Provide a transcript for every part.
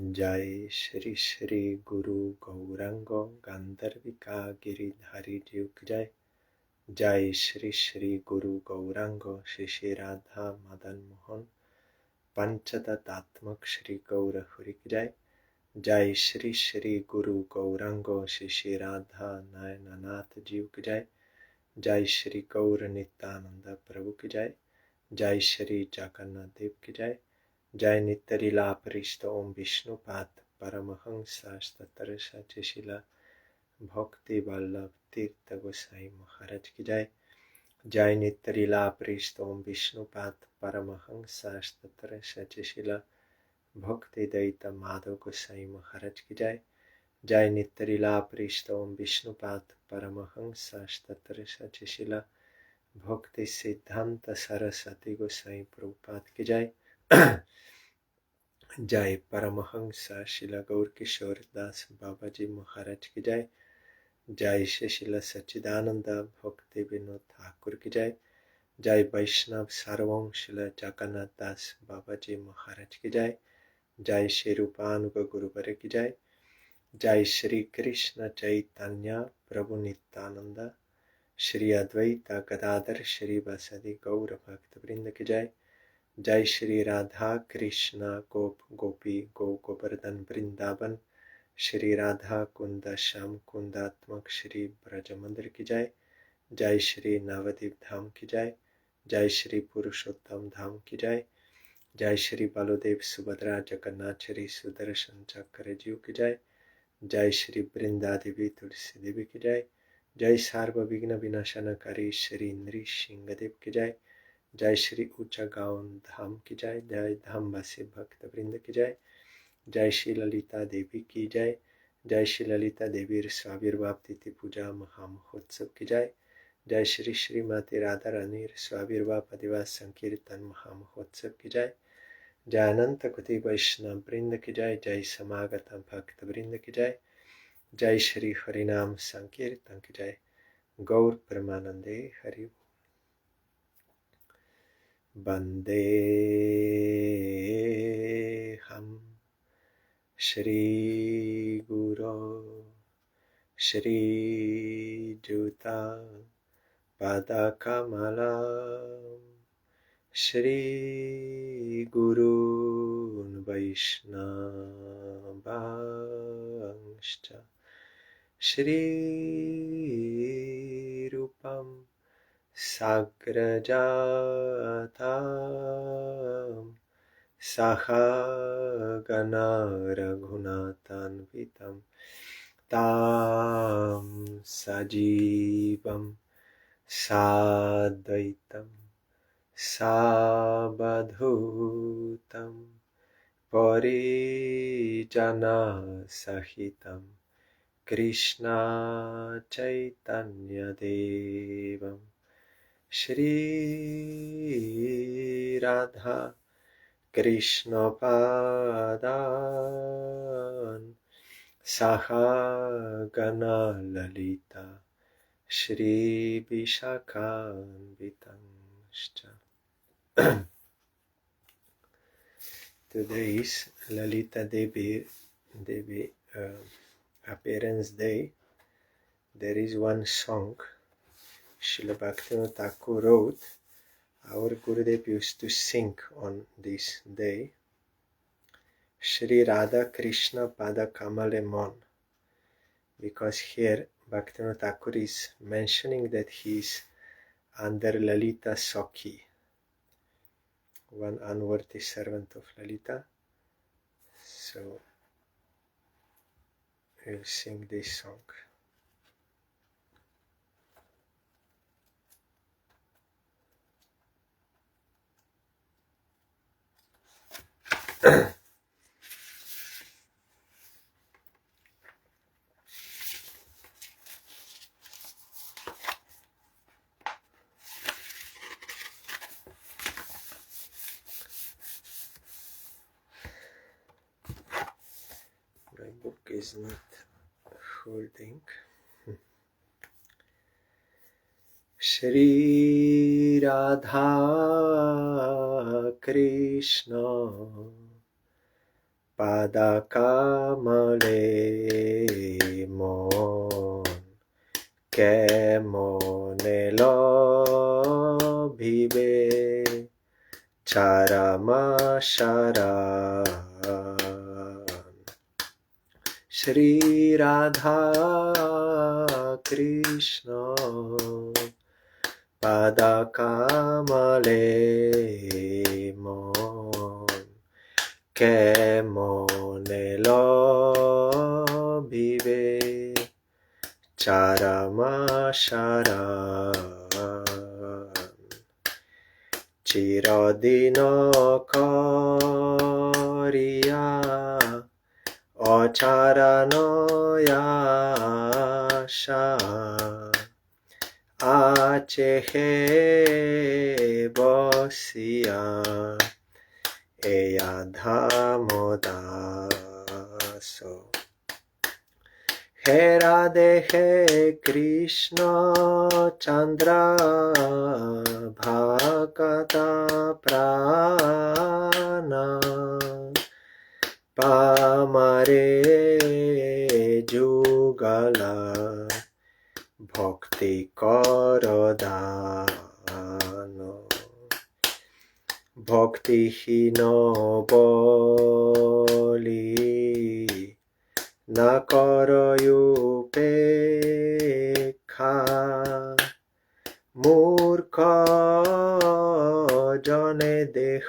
जय श्री श्री गुरु गौरांग गांधर्विका गिरिधारी जीव की जय। जय श्री श्री गुरु गौरांग श्री श्री राधा मदन मोहन पंचतत्त्वात्मक श्री गौर हरि की जय। जय श्री श्री गुरु गौरांग श्री श्री राधा नयननाथ जीव की जय। जय श्री गौर नित्यानंद प्रभु की जय। जय श्री जगन्नाथ देव की जय। जय नित्य लीला परिष्ठ ओम विष्णुपाद परमहंस शिला भक्ति वल्लभ तीर्थ गोसाई महाराज की जय। जय नित्य लीला परिष्ठ ओम विष्णुपाद परमहंस शिला भक्ति दैत माधव गोसाई महाराज की जय। जय नित्य लीला परिष्ठ ओम विष्णुपाद परमहंस शिला भक्ति सिद्धांत सरस्वती गोसाई प्रभुपाद की जय। जय परमहंस शिला गौर किशोर दास बाबा जी महाराज की जय। जय शिला सच्चिदानंद भक्ति विनोद ठाकुर की जय। जय वैष्णव सार्वभौम शिला जगन्नाथ दास बाबा जी महाराज की जय। जय श्री रूपानुग गुरुवर की जय। जय श्री कृष्ण चैतन्य प्रभु नित्यानंद श्री अद्वैत गदाधर श्री वसदि गौर भक्त वृंद की जय। जय श्री राधा कृष्ण गोप गोपी गो गोवर्धन वृंदावन श्री राधा कुंद श्याम कुंदात्मक श्री ब्रज मंदिर की जय। जय श्री नवदीप धाम की जय। जय श्री पुरुषोत्तम धाम की जय। जय श्री बलदेव सुभद्रा जगन्नाथ श्री सुदर्शन चक्र जीव की जय। जय श्री वृंदा देवी तुलसी देवी की जय। जय सर्वविघ्न विनाशनकारी श्री नृसिंह देव की जय। जय श्री ऊंचा गाउन धाम की जय। जय धामवासी भक्त वृंद की जय। जय श्री ललिता देवी की जय। जय श्री ललिता देवी स्वाविर्भाव तिथि पूजा महामहोत्सव की जय। जय श्री श्रीमती राधा रानी स्वाविर्भाव अधिवास संकीर्तन महामहोत्सव की जय। जय अनंत कोटि वैष्णव वृंद की जय। जय समागत भक्त वृंद की जय। जय श्री हरिनाम संकीर्तन की जय। गौर परमानंदे हरि। वंदे हम श्री गुरो श्री जुता पादकमला श्री गुरून् वैष्णवांश्च श्री रूपम् साग्रजातं सहगना रघुनाथान्वितं तं सजीवं साद्वैतं सावधूतं परिजनसहितं Krishna चैतन्यदेवं Shri Radha Krishna पादान् सहगना Lalita Shri विशाखान्वितांश्च। Today is Lalita Devi appearance day. There is one song Srila Bhaktivinoda Thakur wrote. Our Gurudev used to sing on this day. Shri Radha Krishna Pada Kamale Mon. Because here Bhaktivinoda Thakur is mentioning that he is under Lalita Sakhi, one unworthy servant of Lalita. So we'll sing this song. My book is not holding. Shri Radha Krishna পাদাকামলে মন কেমনে লভিবে চারামাশারান শ্রী রাধা কৃষ্ণ পাদাকামলে মন কেমনে লভিবে চারামাশারান চিরদিন করিয়া অচারানয়াশা আছে হে বসিয়া এই আধামদাস হে রাধে হে কৃষ্ণ চন্দ্র ভাগতা প্রাণ পামারে যুগলা ভক্তি কর দান ভক্তিহীন বলি না করয়ুপেক্ষা মূর্খ জনে দেহ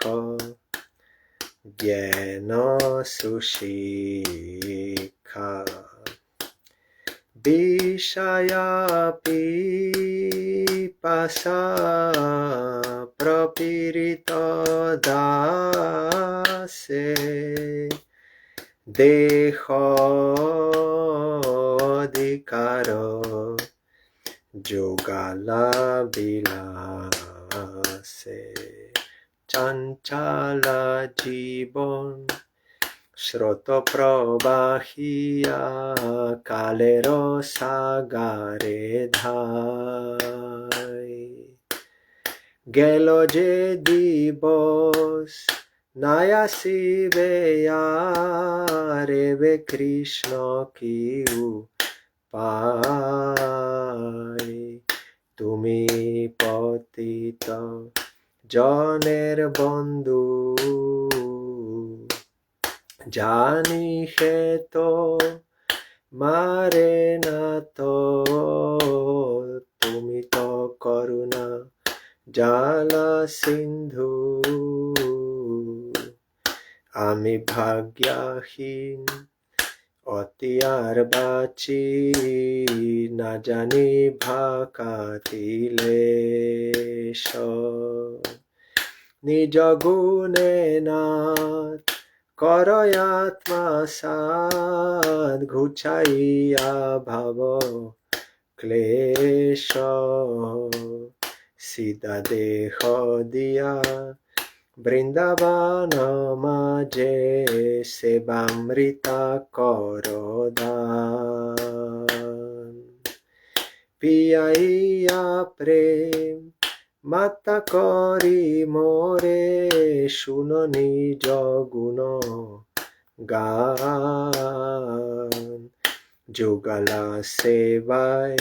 জ্ঞান সুশিক্ষা বিষয়া পিপাসা প্রপীড়িত দাসে দেহ অধিকার যোগালা বিলাসে চঞ্চলা জীবন স্রোত প্রবাহিয়া কালের সাগরে ধাই গেল যে দিবস নাই আসিবে রে কৃষ্ণ কি উপায় তুমি পতিত জনের বন্ধু জানি হে তো মারে না তো তুমি তো করুণা জালা সিন্ধু আমি ভাগ্যহীন অতি আর বাঁচি না জানি ভাকাতিলে নিজ গুণে নাথ করয় আত্মা সাধ ঘুচাইয়া ভাব ক্লেশ সিদা দেহ দিয়া বৃন্দাবন মাঝে সেবামৃতা কর দান পিয়াইয়া প্রেম মাতা করি মোরে শুন নিজ গুণ গান যুগলা সেবায়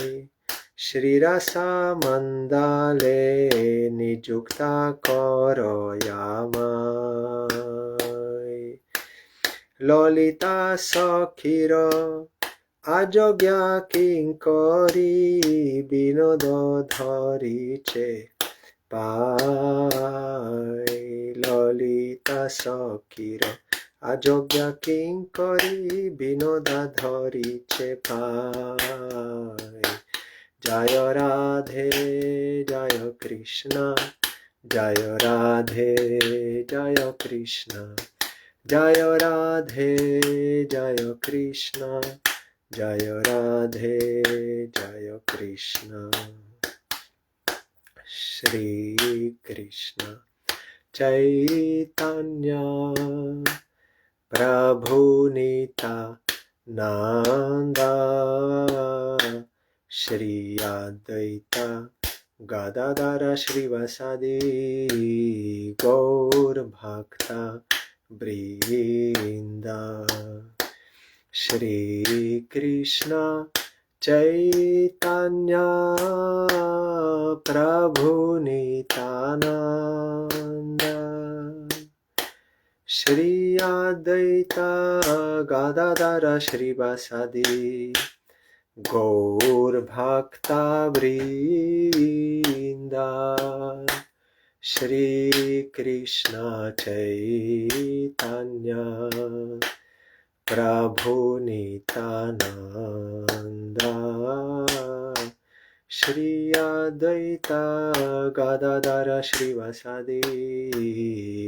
শ্রীরাসা মন্দালে নিযুক্তা করয়ামায় ললিতা সখীর আজজ্ঞা কিঙ্করি বিনোদ ধরিছে পায় ললিতা সখীর আজজ্ঞা কিঙ্করি বিনোদা ধরিছে পায় জয় রাধে জয় কৃষ্ণ জয় রাধে জয় কৃষ্ণ জয় রাধে জয় কৃষ্ণ জয় রাধে জয় কৃষ্ণ শ্রী কৃষ্ণ চৈতন্য প্রভু নিত্যানন্দ শ্রী অদ্বৈতা গদাধর শ্রীবাসাদি গৌর ভক্তা বৃন্দ Shri Krishna Chaitanya Prabhu Nityananda Shri Advaita Gadadara Shrivasadi Gaur Bhakta Vrinda Shri Krishna Chaitanya Prabhu Nityananda Shri Advaita Gadadara Shrivasadi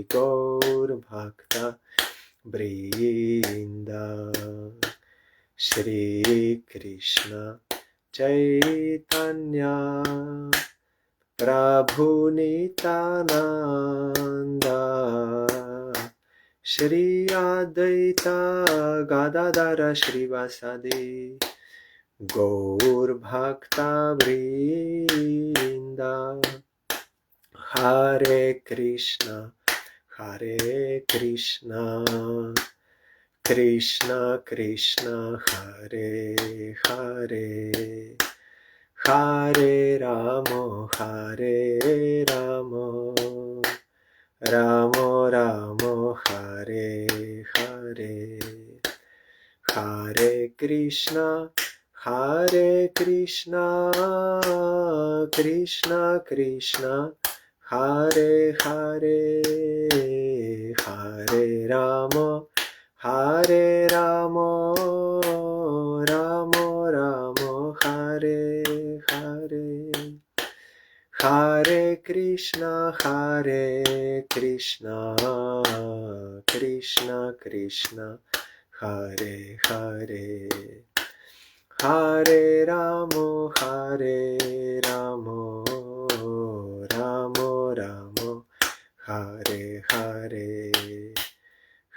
Gaur Bhakta Vrinda Shri Krishna Chaitanya Prabhu Nityananda Shri Advaita Gadadara Shrivasadi Gaur Bhakta Vrinda Hare Krishna Krishna Krishna Hare Hare Hare Ramo Ramo Ramo Hare Hare Hare Krishna Krishna Krishna Hare Hare Hare Ramo Ramo Ramo Hare Hare Hare Krishna Krishna Krishna Hare Hare Hare Ramo Ramo Ramo Hare Hare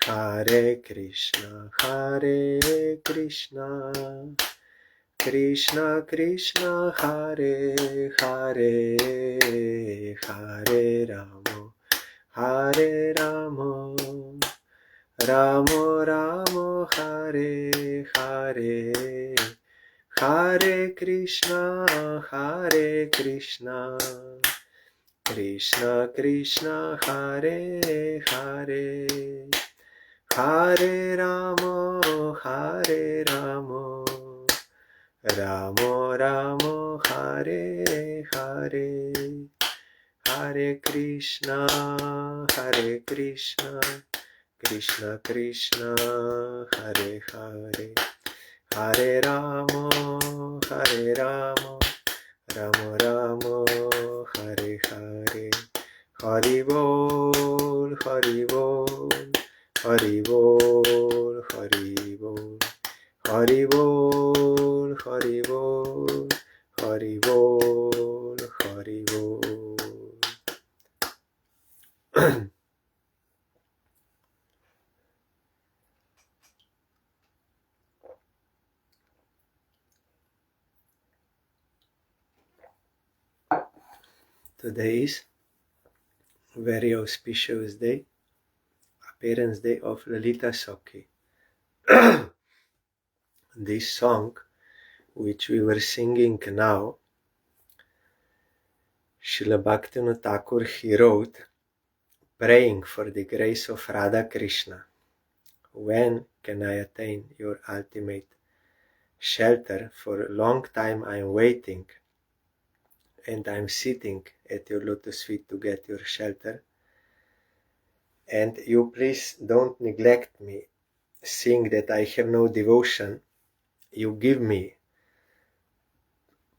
Hare Krishna Krishna Krishna Hare Hare Hare Ramo Ramo Ramo Hare Hare Hare Krishna Krishna Krishna Hare Hare Hare Ramo Ramo Ramo Hare Hare Hare Krishna Krishna Krishna Hare Hare Hare Ramo Ramo Ramo Hare Hare Hari Bol Hari Bol Hari Bol Hari Bol Hari Bol Hari Bol Hari Bol Hari Bol Today is a very auspicious day, appearance day of Lalita Sakhi. This song, which we were singing now, Srila Bhaktivinoda Thakur, he wrote, praying for the grace of Radha Krishna. When can I attain your ultimate shelter? For a long time I am waiting, and I am sitting at your lotus feet to get your shelter. And you please don't neglect me, seeing that I have no devotion. You give me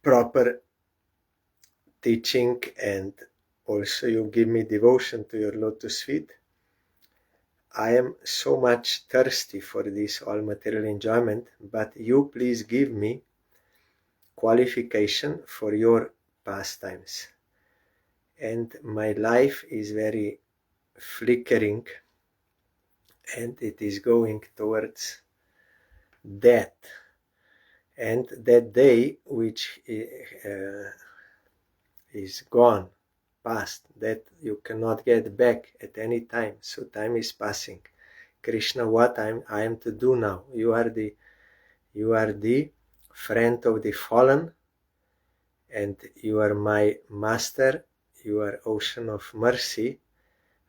proper teaching, and also you give me devotion to your lotus feet. I am so much thirsty for this all material enjoyment, but you please give me qualification for your pastimes. And my life is very flickering, and it is going towards death. And that day which is gone, past, that you cannot get back at any time. So time is passing. Krishna what I am to do now. You are the friend of the fallen, and you are my master. You are ocean of mercy.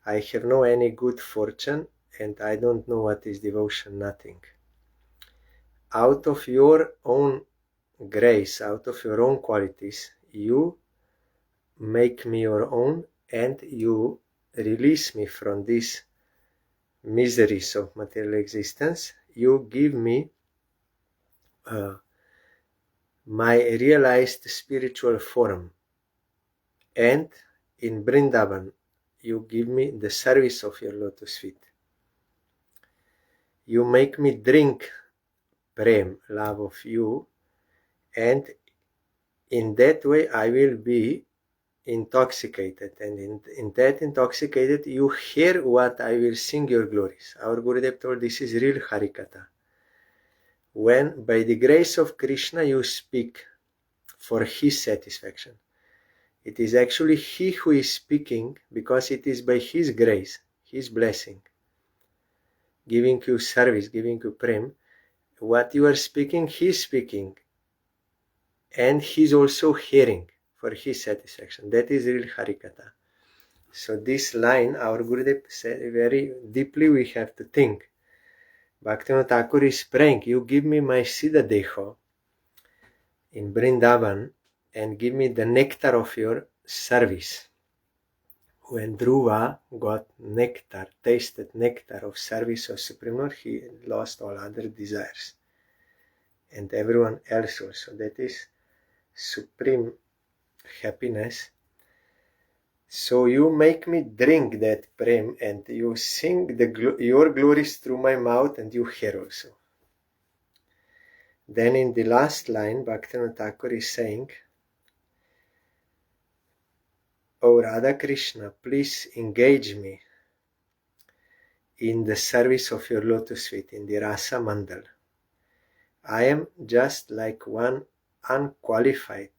I have no any good fortune, and I don't know what is devotion, nothing. Out of your own grace, out of your own qualities, you make me your own, and you release me from these miseries of material existence. You give me my realized spiritual form, and in Vrindavan you give me the service of your lotus feet. You make me drink prem, love of you, and in that way I will be intoxicated, and in that intoxicated you hear what I will sing your glories. Our Gurudev told this is real Harikatha. When by the grace of Krishna you speak for his satisfaction, it is actually he who is speaking, because it is by his grace, his blessing, giving you service, giving you prem. What you are speaking, he is speaking, and he is also hearing for his satisfaction. That is real Harikatha. So this line, our Gurudev said very deeply, we have to think. Bhaktivinoda Thakur is praying, you give me my Siddha Deho in Vrindavan and give me the nectar of your service. When Dhruva got nectar, tasted nectar of service of Supreme Lord, he lost all other desires. And everyone else also. That is supreme happiness. So you make me drink that prem, and you sing your glories through my mouth, and you hear also. Then in the last line, Bhaktivinoda Thakur is saying, O Radha Krishna, please engage me in the service of your lotus feet, in the Rasa Mandal. I am just like one unqualified,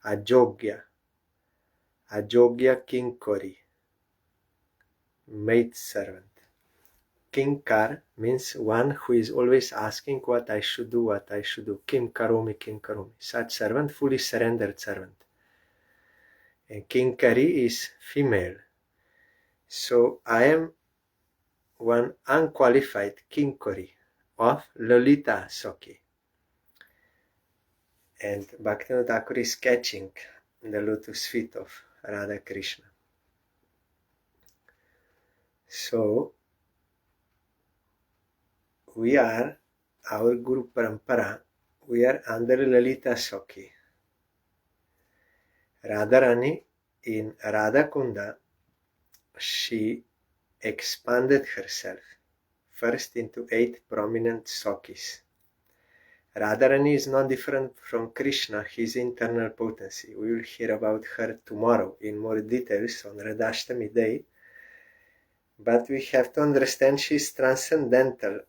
ajogya kinkori, maid servant. Kinkar means one who is always asking what I should do, what I should do. Kim karomi, kim karomi. Such servant, fully surrendered servant. And kinkari is female. So I am one unqualified kinkari of Lalita Sakhi. And Bhaktivinoda Thakur is catching the lotus feet of Radha Krishna. So we are, our Guru Parampara, we are under Lalita Sakhi. Radharani in Radha Kunda, she expanded herself first into 8 prominent Sakhis. Radharani is not different from Krishna, his internal potency. We will hear about her tomorrow in more details on Radhashtami day. But we have to understand she is transcendental.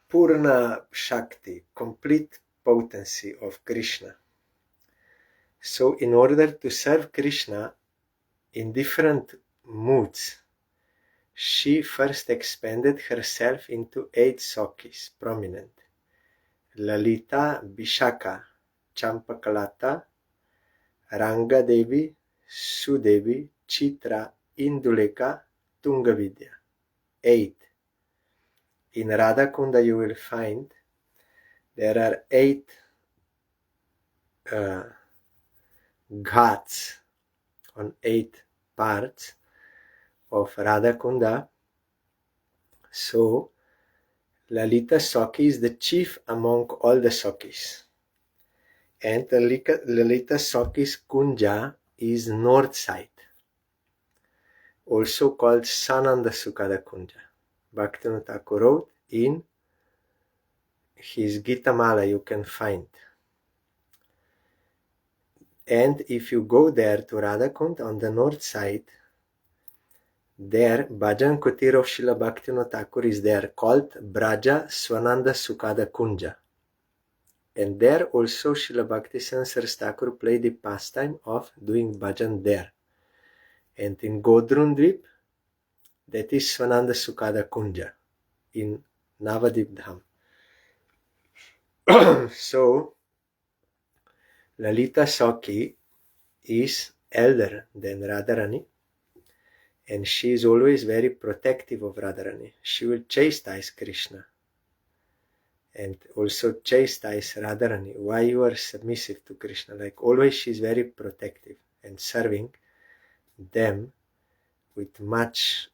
Purna Shakti, complete potency of Krishna. So in order to serve Krishna in different moods, she first expanded herself into 8 Sakhis, prominent. Lalita, Vishaka, Champakalata, Ranga Devi, Sudevi, Chitra, Induleka, Tungavidya. 8. In Radha Kunda you will find there are 8 ghats on 8 parts of Radha Kunda. So Lalita Sakhi is the chief among all the Sakhis. And Lalita Sakhi's Kunja is north side, also called Sananda Sukada Kunja. Bhaktivinoda Thakur wrote in his Gita Mala, you can find. And if you go there to Radhakund on the north side, there Bhajan Kutir of Srila Bhaktivinoda Thakur is there, called Braja Swananda Sukada Kunja. And there also Srila Bhaktisiddhanta Saraswati Thakur played the pastime of doing bhajan there. And in Godrun Dvip, That is Swananda Sukada Kunja in Navadip Dham. So, Lalita Sakhi is elder than Radharani, and she is always very protective of Radharani. She will chastise Krishna and also chastise Radharani. Why you are submissive to Krishna? Like always, she is very protective and serving them with much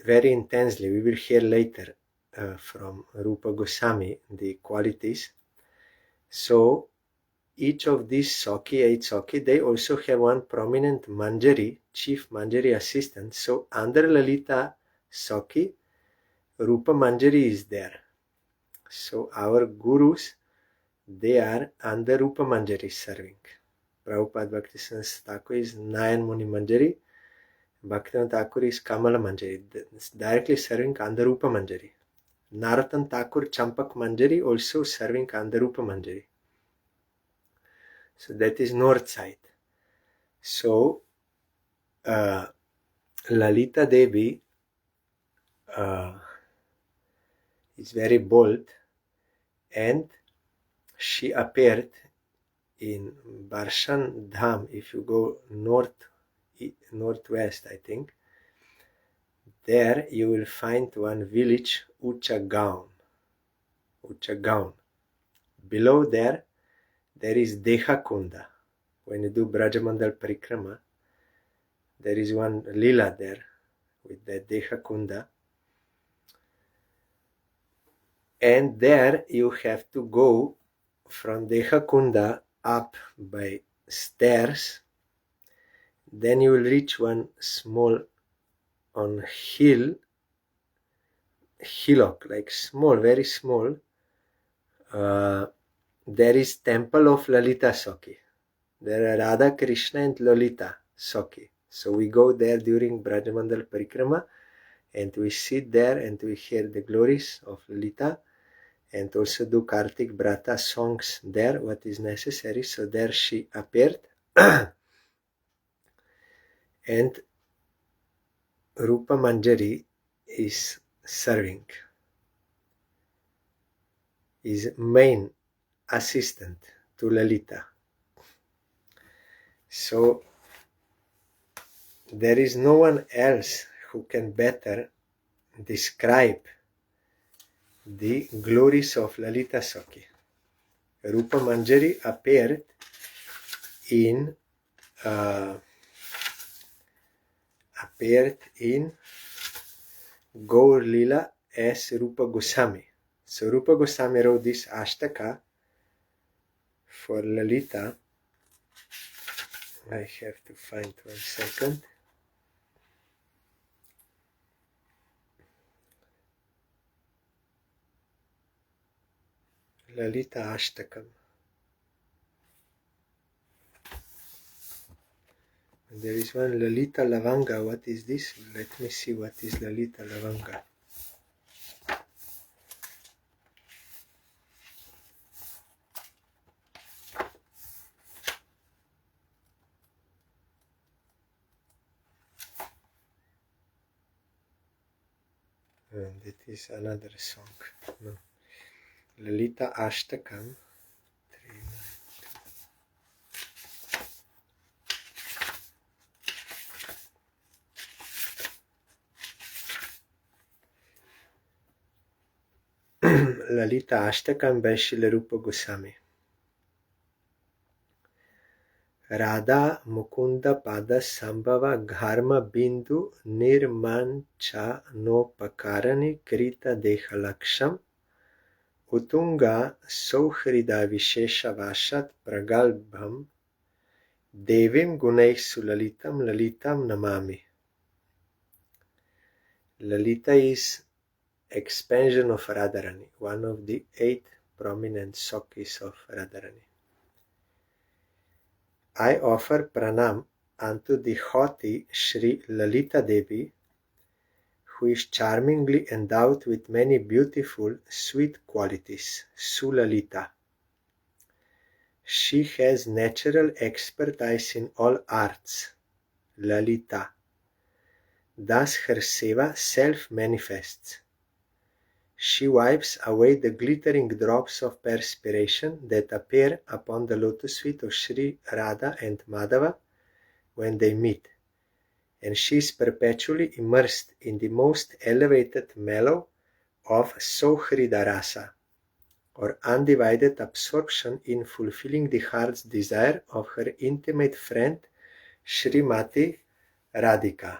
very intensely. We will hear later from Rupa Goswami the qualities. So each of these Sakhi, 8 Sakhi, they also have one prominent Manjari, chief Manjari assistant. So under Lalita Sakhi, Rupa Manjari is there. So our gurus, they are under Rupa Manjari serving. Prabhupada Bhaktisiddhanta Thakur is Nayan Muni Manjari. Bhaktivinoda Thakur is Kamala Manjari. It's directly serving under Rupa Manjari. Naratan Thakur Champak Manjari also serving under Rupa Manjari. So that is north side. So Lalita Devi is very bold, and she appeared in Barshan Dham. If you go northwest, I think, there you will find one village, Uchagaon. Below there is Dehakunda. When you do Brajamandal Parikrama, there is one lila there with the Dehakunda. And there you have to go from Dehakunda up by stairs. Then you will reach one small on hillock, like small, very small. There is temple of Lalita Sakhi. There are Radha, Krishna and Lalita Sakhi. So we go there during Brajamandal Parikrama and we sit there and we hear the glories of Lalita and also do Kartik Brata songs there, what is necessary. So there she appeared and Rupa Manjari is serving, is main assistant to Lalita. So there is no one else who can better describe the glories of Lalita Sakhi. Rupa Manjari appeared in Gaur Lila as Rupa Goswami. So Rupa Goswami wrote this Ashtaka for Lalita. I have to find 1 second. Lalita Ashtakam. And there is one Lalita Lavanga. What is this? Let me see what is Lalita Lavanga. And it is another song. No. Lalita Ashtakam. 392. Lalita Ashtakam by Srila Rupa Goswami. Radha Mukunda Pada Sambhava Gharma Bindu Nirmancha No Pakarani Krita Dehalaksham Utunga Sauhrida Vishesha Vashat Pragalbham Devim Gunai Sulalitam Lalitam Namami. Lalita is expansion of Radharani, one of the 8 prominent Sakhis of Radharani. I offer pranam unto the haughty Sri Lalita Devi, who is charmingly endowed with many beautiful, sweet qualities, Sulalita. She has natural expertise in all arts, Lalita. Thus her seva self-manifests. She wipes away the glittering drops of perspiration that appear upon the lotus feet of Sri Radha and Madhava when they meet, and she is perpetually immersed in the most elevated mellow of Sohridarasa, or undivided absorption in fulfilling the heart's desire of her intimate friend Srimati Radhika.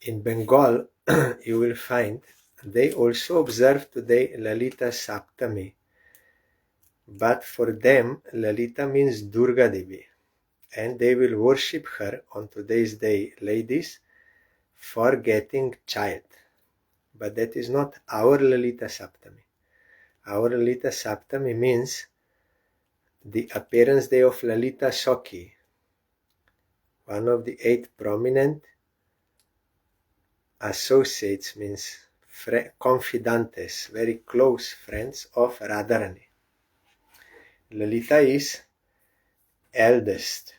In Bengal, you will find they also observe today Lalita Saptami, but for them Lalita means Durga Devi, and they will worship her on today's day, ladies, for getting child. But that is not our Lalita Saptami. Our Lalita Saptami means the appearance day of Lalita Sakhi, one of the 8 prominent associates, means confidantes, very close friends of Radharani. Lalita is eldest,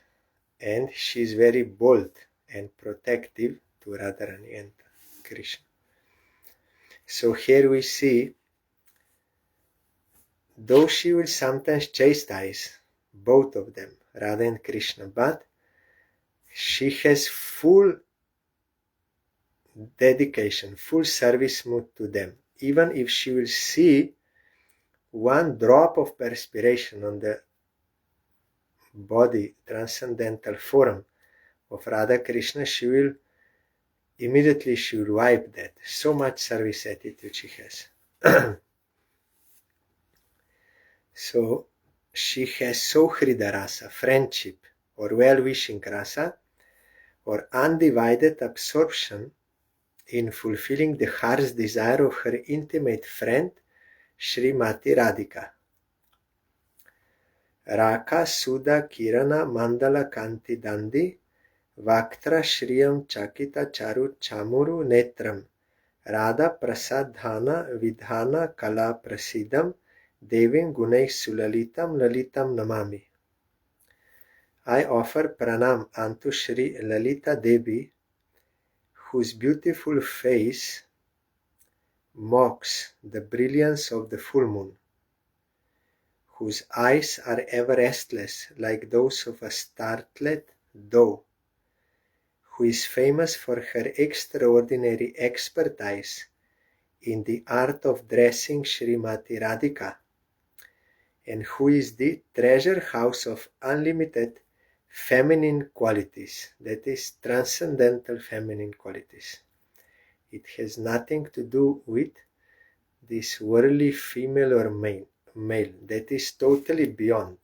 and she is very bold and protective to Radharani and Krishna. So here we see, though she will sometimes chastise both of them, Radha and Krishna, but she has full dedication, full service mood to them. Even if she will see one drop of perspiration on the body, transcendental form of Radha Krishna, she will immediately wipe that. So much service attitude she has. So she has Sohrida rasa, friendship, or well-wishing rasa, or undivided absorption in fulfilling the heart's desire of her intimate friend Srimati Radhika. Raka Sudha Kirana Mandala Kanti Dandi Vaktra Shriyam Chakita Charu Chamuru Netram Radha Prasadhana Vidhana Kala Prasidam Devin Gunai Sulalitam Lalitam Namami. I offer pranam unto Sri Lalita Devi, whose beautiful face mocks the brilliance of the full moon, whose eyes are ever restless like those of a startled doe, who is famous for her extraordinary expertise in the art of dressing Srimati Radhika, and who is the treasure house of unlimited feminine qualities, that is, transcendental feminine qualities. It has nothing to do with this worldly female or male. That is totally beyond.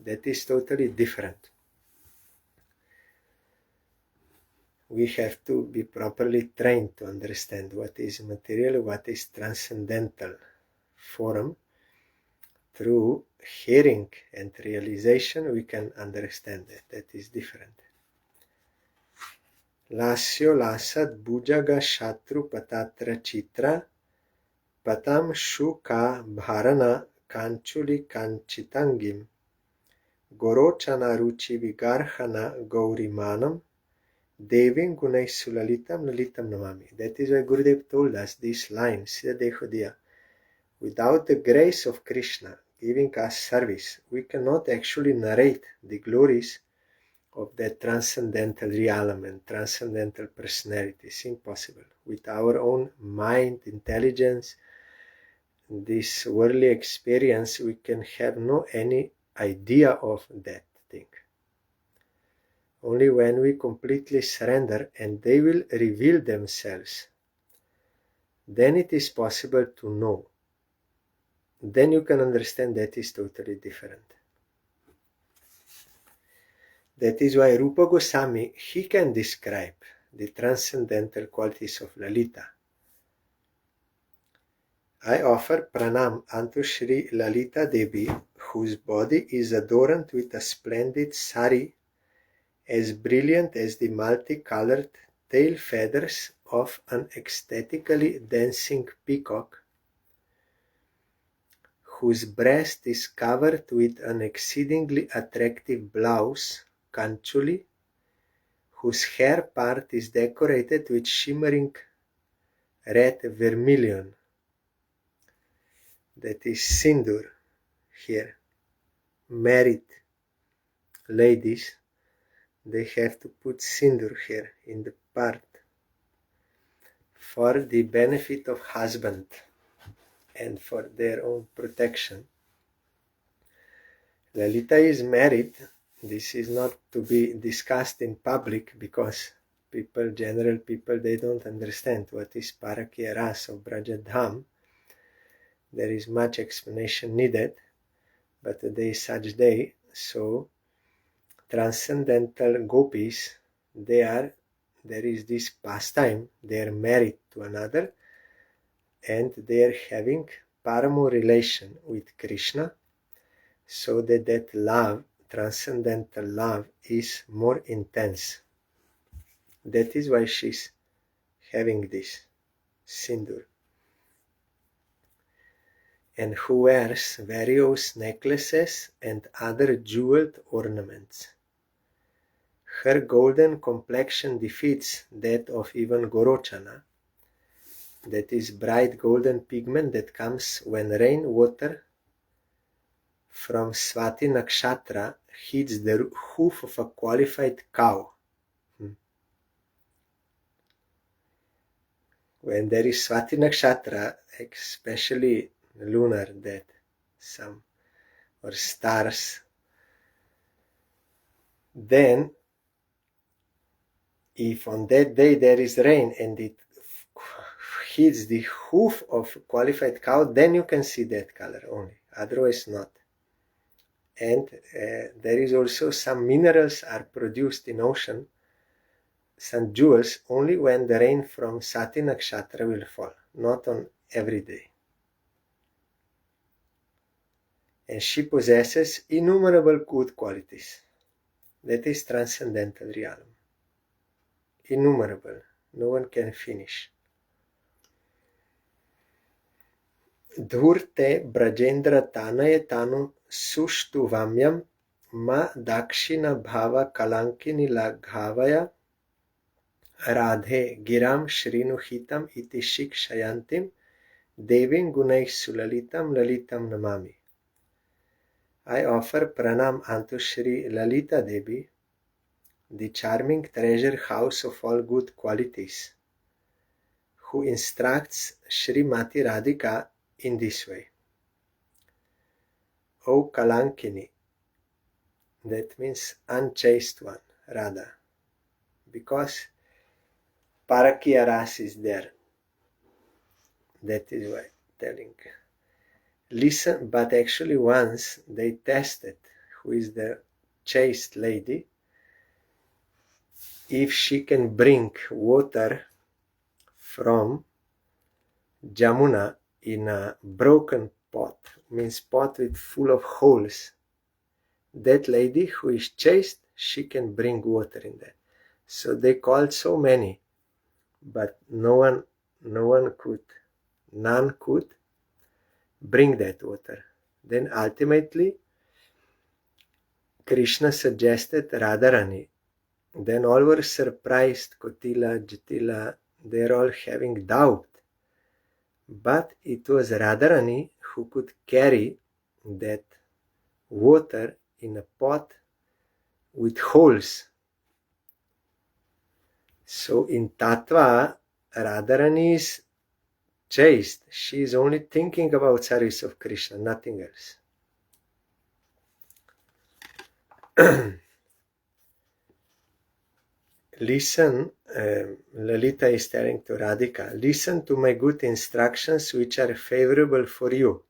That is totally different. We have to be properly trained to understand what is material, what is transcendental form. Through hearing and realization, we can understand that. That is different. Lasyo lasad bujaga shatru patatra chitra patam shuka bharana kanchuli kanchitangim gorochana ruchi vigarhana gaurimanam devin gunai sulalitam lalitam namami. That is why Gurudev told us this line, Siddha. Without the grace of Krishna giving us service, we cannot actually narrate the glories of that transcendental realm and transcendental personality. It's impossible. With our own mind, intelligence, this worldly experience, we can have no any idea of that thing. Only when we completely surrender and they will reveal themselves, then it is possible to know. Then you can understand that is totally different. That is why Rupa Goswami, he can describe the transcendental qualities of Lalita. I offer pranam unto Sri Lalita Devi, whose body is adorned with a splendid sari as brilliant as the multicolored tail feathers of an ecstatically dancing peacock, whose breast is covered with an exceedingly attractive blouse, kanchuli, whose hair part is decorated with shimmering red vermilion. That is sindur here. Married ladies, they have to put sindur here in the part for the benefit of husband and for their own protection. Lalita is married. This is not to be discussed in public because general people, they don't understand what is Parakya Ras of Brajadham. There is much explanation needed, but today is such day, so transcendental gopis, there is this pastime, they are married to another and they are having paramour relation with Krishna, so that love, transcendental love, is more intense. That is why she's having this sindur. And who wears various necklaces and other jeweled ornaments. Her golden complexion defeats that of even Gorochana, that is bright golden pigment that comes when rainwater from Swati Nakshatra hits the hoof of a qualified cow. When there is Swati Nakshatra, especially lunar that or stars, then if on that day there is rain and it hits the hoof of a qualified cow, then you can see that color only, otherwise not. And there is also some minerals are produced in ocean, some jewels, only when the rain from Sati Nakshatra will fall, not on every day. And she possesses innumerable good qualities. That is transcendental realm. Innumerable. No one can finish. Dhurte Brajendra Tanaye Tanu Sushtuvamyam Ma Dakshina Bhava Kalankini Laghavaya Radhe Giram Shrinuhitam Iti Shikshayantim Devim Gunai Sulalitam Lalitam Namami. I offer pranam unto Shri Lalita Devi, the charming treasure house of all good qualities, who instructs Srimati Radhika in this way. O Kalankini, that means unchaste one, Radha, because Parakya Ras is there. That is why telling. Listen, but actually once they tested who is the chaste lady, if she can bring water from Jamuna in a broken pot, means pot with full of holes, that lady who is chaste, she can bring water in that. So they called so many, but none could bring that water. Then ultimately Krishna suggested Radharani. Then all were surprised, Kotila, Jatila, they're all having doubt. But it was Radharani who could carry that water in a pot with holes. So in Tattva, Radharani is chaste. She is only thinking about service of Krishna, nothing else. Listen, Lalita is telling to Radhika, listen to my good instructions which are favorable for you.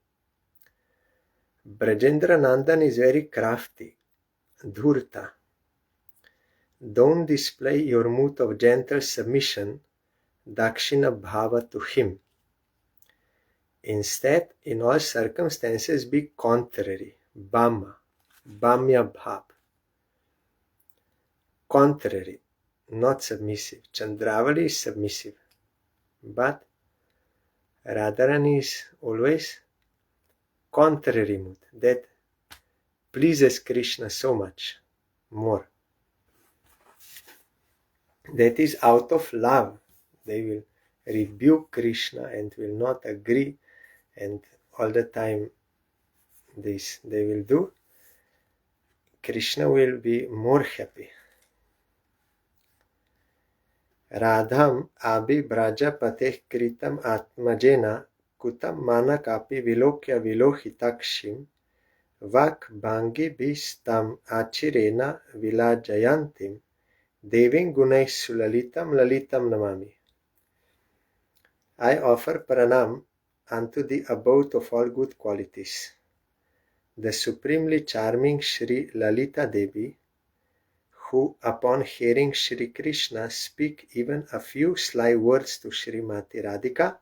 Brajendra Nandan is very crafty, dhurta. Don't display your mood of gentle submission, dakshina bhava, to him. Instead, in all circumstances, be contrary, bhamya bhav. Contrary, not submissive. Chandravali is submissive, but Radharani is always contrary mood that pleases Krishna so much more. That is out of love. They will rebuke Krishna and will not agree, and all the time this they will do. Krishna will be more happy. Radham abi brajapateh kritam atmajena kutam manakapi vilokya vilohitakshim vak bangi bistam achirena vilajayantim deving gunai sulalitam lalitam namami. I offer pranam unto the abode of all good qualities, the supremely charming Sri Lalita Devi, who upon hearing Sri Krishna speak even a few sly words to Srimati Radhika,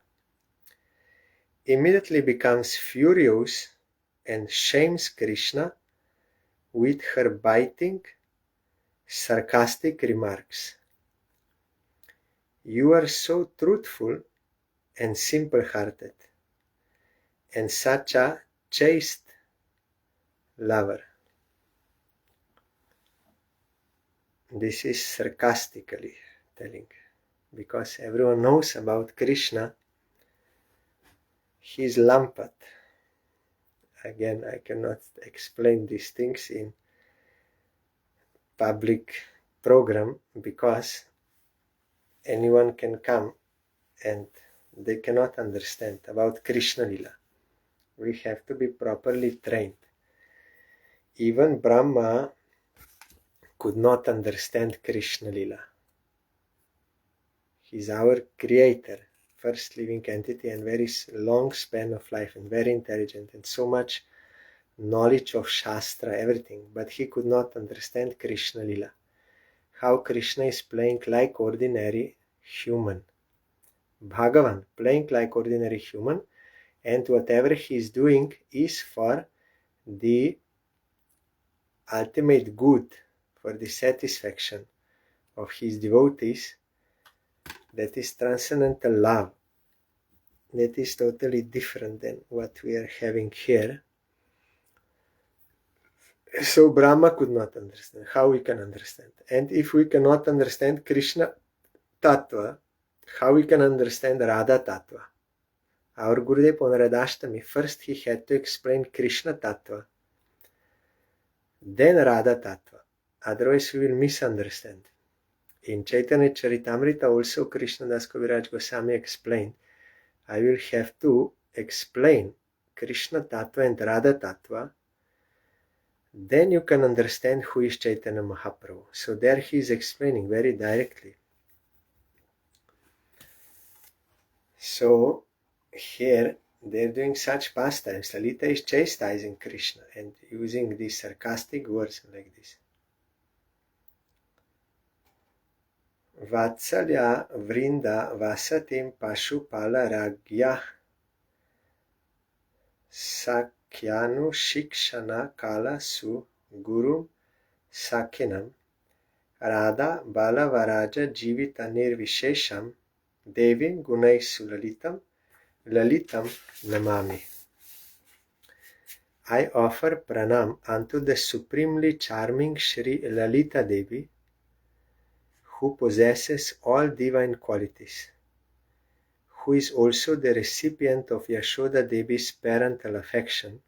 immediately becomes furious and shames Krishna with her biting, sarcastic remarks. You are so truthful and simple-hearted, and such a chaste lover. This is sarcastically telling, because everyone knows about Krishna. He is Lampat. Again, I cannot explain these things in public program because anyone can come and they cannot understand about Krishna Lila. We have to be properly trained. Even Brahma could not understand Krishna Lila. He is our creator, first living entity, and very long span of life, and very intelligent, and so much knowledge of Shastra, everything, but he could not understand Krishna Lila. How Krishna is playing like ordinary human. Bhagavan playing like ordinary human, and whatever he is doing is for the ultimate good, for the satisfaction of his devotees. That is transcendental love. That is totally different than what we are having here. So Brahma could not understand. How we can understand? And if we cannot understand Krishna Tattva, how we can understand Radha Tattva? Our Gurudev on Radhashtami, first he had to explain Krishna Tattva, then Radha Tattva. Otherwise we will misunderstand. In Chaitanya Charitamrita also Krishna Das Kaviraj Goswami explained, I will have to explain Krishna Tattva and Radha Tattva, then you can understand who is Chaitanya Mahaprabhu. So there he is explaining very directly. So here they're doing such pastimes. Lalita is chastising Krishna and using these sarcastic words like this. Vatsalya vrinda vasatim pashupala ragya sakyanu shikshana kala su guru sakhinam radha balavaraja jivita nirvishesham devim gunai sulalitam lalitam namami. I offer pranam unto the supremely charming Sri Lalita Devi, who possesses all divine qualities, who is also the recipient of Yashoda Devi's parental affection,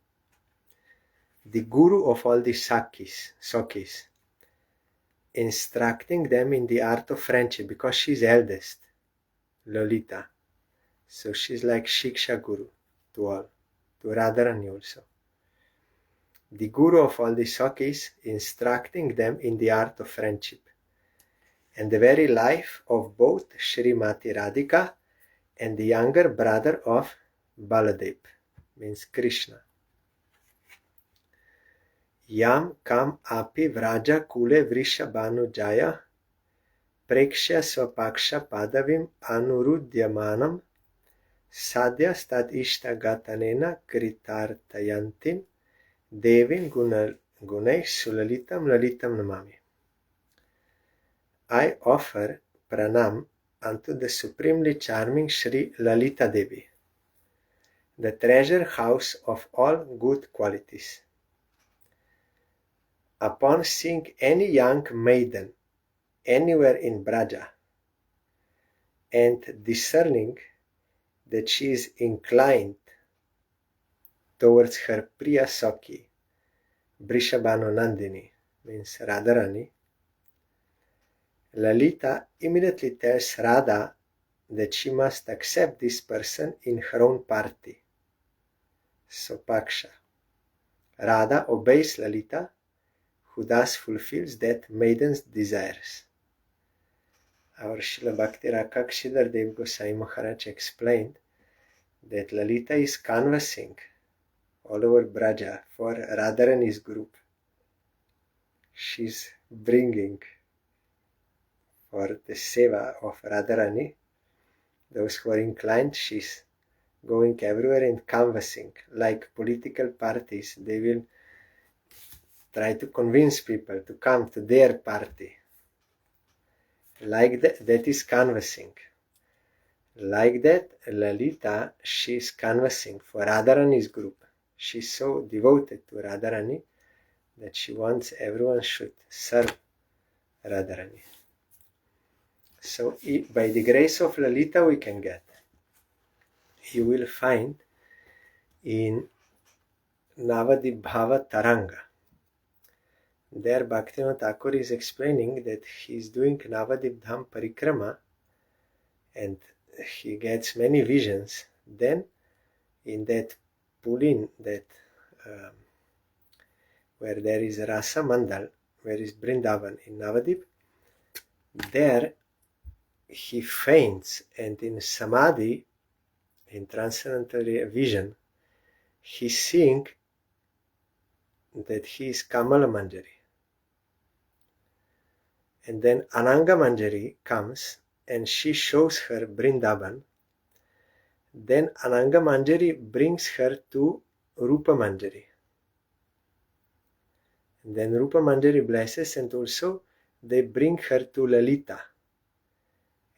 the guru of all the Sakhis, instructing them in the art of friendship, because she is eldest, Lalita. So she is like Shiksha Guru to all, to Radharani also. The guru of all the Sakhis, instructing them in the art of friendship, and the very life of both Srimati Radhika and the younger brother of Baladev, means Krishna. Yam kam api vraja kule vrishabhanu jaya prekshya swapaksha padavim anurudhyamanam sadhya stad ishta gatanena kritartayantim devim gunai sulalitam lalitam namami. I offer pranam unto the supremely charming Sri Lalita Devi, the treasure house of all good qualities. Upon seeing any young maiden anywhere in Braja, and discerning that she is inclined towards her Priya Sakhi, Vrishabhanu Nandini, means Radharani, Lalita immediately tells Radha that she must accept this person in her own party. So Paksha. Radha obeys Lalita, who thus fulfills that maiden's desires. Our Srila Bhakti Rakshidhar Dev Gosai Maharaj explained that Lalita is canvassing all over Braja for Radharani's group. She's bringing for the seva of Radharani those who are inclined. She's going everywhere and canvassing. Like political parties, they will try to convince people to come to their party. Like that is canvassing. Like that, Lalita, she's canvassing for Radharani's group. She's so devoted to Radharani that she wants everyone should serve Radharani. So by the grace of Lalita we can get. You will find in Navadibhava Taranga. There Bhaktivinoda Thakur is explaining that he is doing Navadibdham Parikrama and he gets many visions. Then in that Pulin, that where there is Rasa Mandal, where is Brindavan in Navadip, there he faints, and in Samadhi, in transcendental vision, he seeing that he is Kamala Manjari. And then Ananga Manjari comes and she shows her Brindaban. Then Ananga Manjari brings her to Rupa Manjari. And then Rupa Manjari blesses, and also they bring her to Lalita.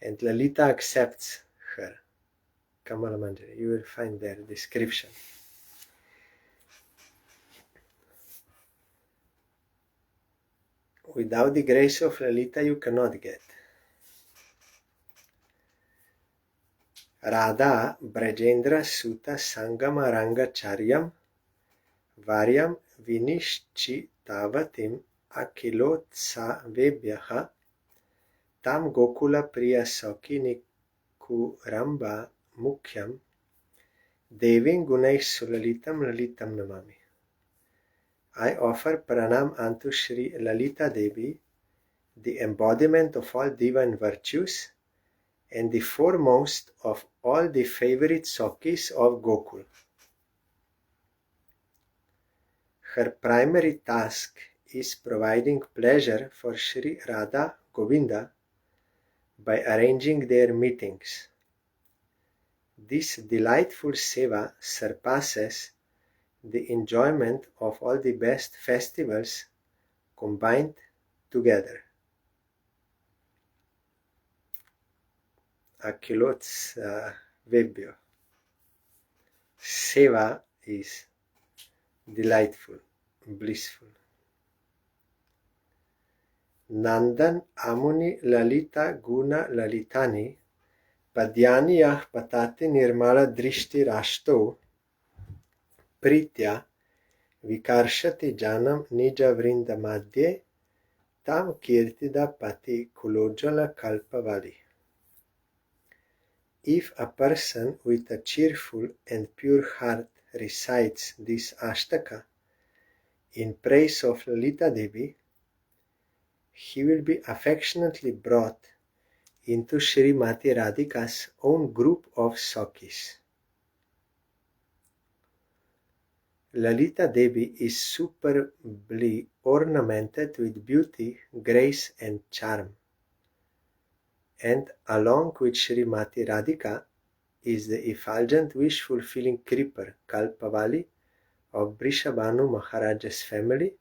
And Lalita accepts her, Kamala Manjari. You will find there description. Without the grace of Lalita, you cannot get. Radha Brajendra Suta Sangama Rangacharyam Varyam Vinishchitavatim Akilotsa Vebhyaha Tam Gokula Priya Sakhi Nikuramba Mukhyam Deving Gunai Sulalitam Lalitam Namami. I offer pranam unto Sri Lalita Devi, the embodiment of all divine virtues and the foremost of all the favorite Sakhis of Gokul. Her primary task is providing pleasure for Sri Radha Govinda by arranging their meetings. This delightful seva surpasses the enjoyment of all the best festivals combined together. Akilots Vebhyo. Seva is delightful, blissful. Nandan Amuni Lalita Guna Lalitani Padyani Yah Patati Nirmala Drishti Rashto Pritya Vikarshati Janam Nija Vrinda Madhye Tam Kirtida Pati Kulojala Kalpavali. If a person with a cheerful and pure heart recites this Ashtaka in praise of Lalita Devi, he will be affectionately brought into Srimati Radhika's own group of Sakhis. Lalita Devi is superbly ornamented with beauty, grace and charm, and along with Srimati Radhika is the effulgent wish-fulfilling creeper Kalpavali of Vrishabhanu Maharaja's family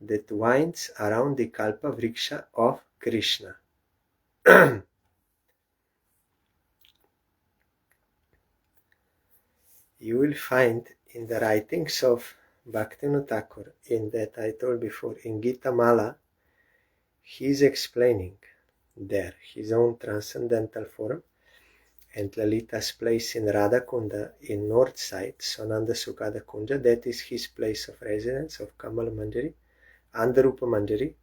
that winds around the Kalpa Vriksha of Krishna. you will find in the writings of Bhaktivinoda Thakur, in that I told before, in Gita Mala, he is explaining there his own transcendental form, and Lalita's place in Radha Kunda in north side, Sonanda Sukada Kunja, that is his place of residence of Kamal Manjari, and Rupa Manjari.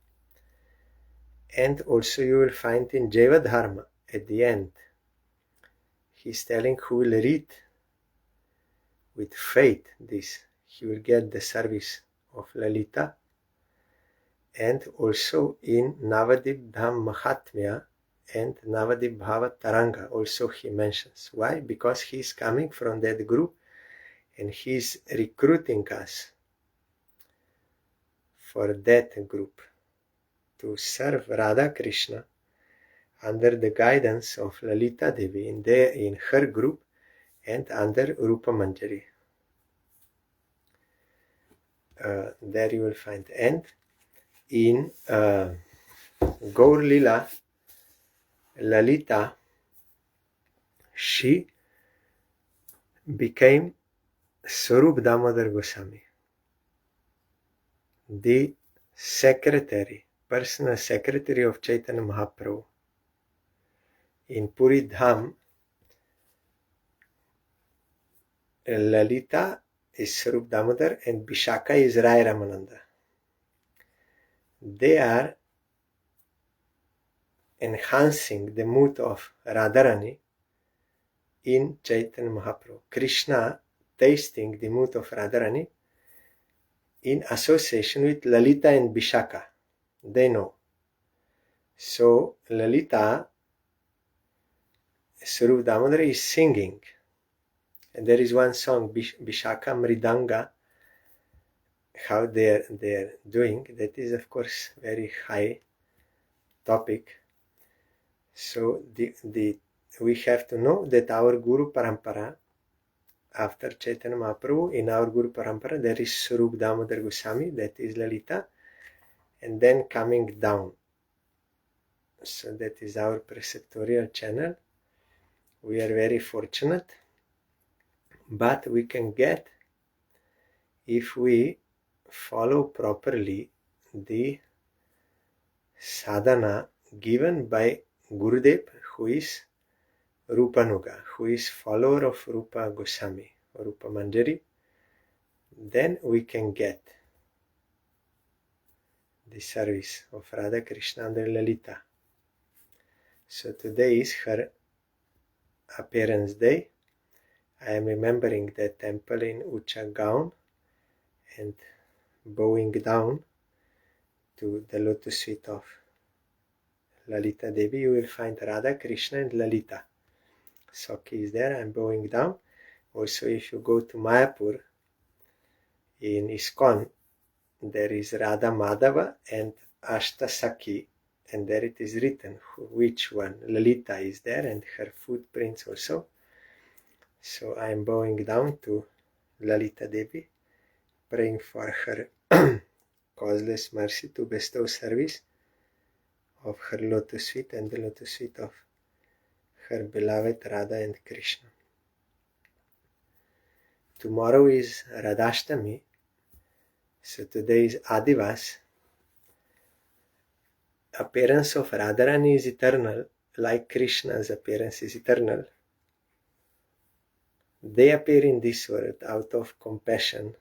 And also you will find in Jeva Dharma at the end, he's telling who will read with faith this, he will get the service of Lalita. And also in Navadip Dham Mahatmya and Navadip Bhava Taranga also he mentions. Why? Because he is coming from that group and he is recruiting us for that group to serve Radha Krishna under the guidance of Lalita Devi in her group and under Rupa Manjari. There you will find. And in Gaur Lila, Lalita, she became Swarup Damodar Goswami, the secretary, personal secretary of Chaitanya Mahaprabhu. In Puri Dham, Lalita is Swarup Damodar and Vishaka is Rai Ramananda. They are enhancing the mood of Radharani in Chaitanya Mahaprabhu. Krishna tasting the mood of Radharani in association with Lalita and Vishaka. They know. So Lalita, Swarup Damodar is singing. And there is one song, Vishaka Mridanga, how they're doing. That is, of course, very high topic. So we have to know that our Guru Parampara, after Chaitanya Mahaprabhu, in our Guru Parampara, there is Swarup Damodar Goswami, that is Lalita, and then coming down. So that is our preceptorial channel. We are very fortunate, but we can get, if we follow properly the sadhana given by Gurudev, who is Rupanuga, who is follower of Rupa Goswami, Rupa Manjari, then we can get the service of Radha Krishna under Lalita. So today is her appearance day. I am remembering the temple in Ucha Gaon and bowing down to the lotus feet of Lalita Devi. You will find Radha, Krishna and Lalita. Sakhi is there. I am bowing down. Also, if you go to Mayapur in ISKCON, there is Radha Madhava and Ashta Sakhi, and there it is written which one. Lalita is there and her footprints also. So I am bowing down to Lalita Devi, praying for her causeless mercy to bestow service of her lotus feet and the lotus feet of her beloved Radha and Krishna. Tomorrow is Radhashtami, so today is Adivas. Appearance of Radharani is eternal, like Krishna's appearance is eternal. They appear in this world out of compassion.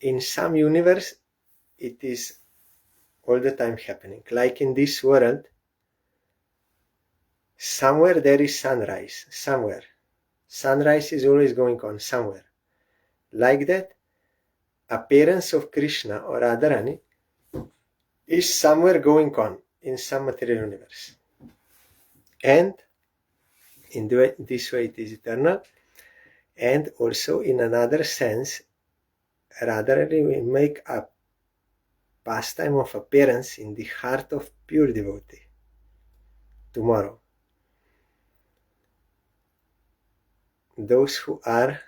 In some universe, it is all the time happening. Like in this world, somewhere there is sunrise, somewhere. Sunrise is always going on somewhere. Like that, appearance of Krishna or Radharani is somewhere going on in some material universe. And in this way it is eternal. And also in another sense, Radharani will make a pastime of appearance in the heart of pure devotee tomorrow. Those who are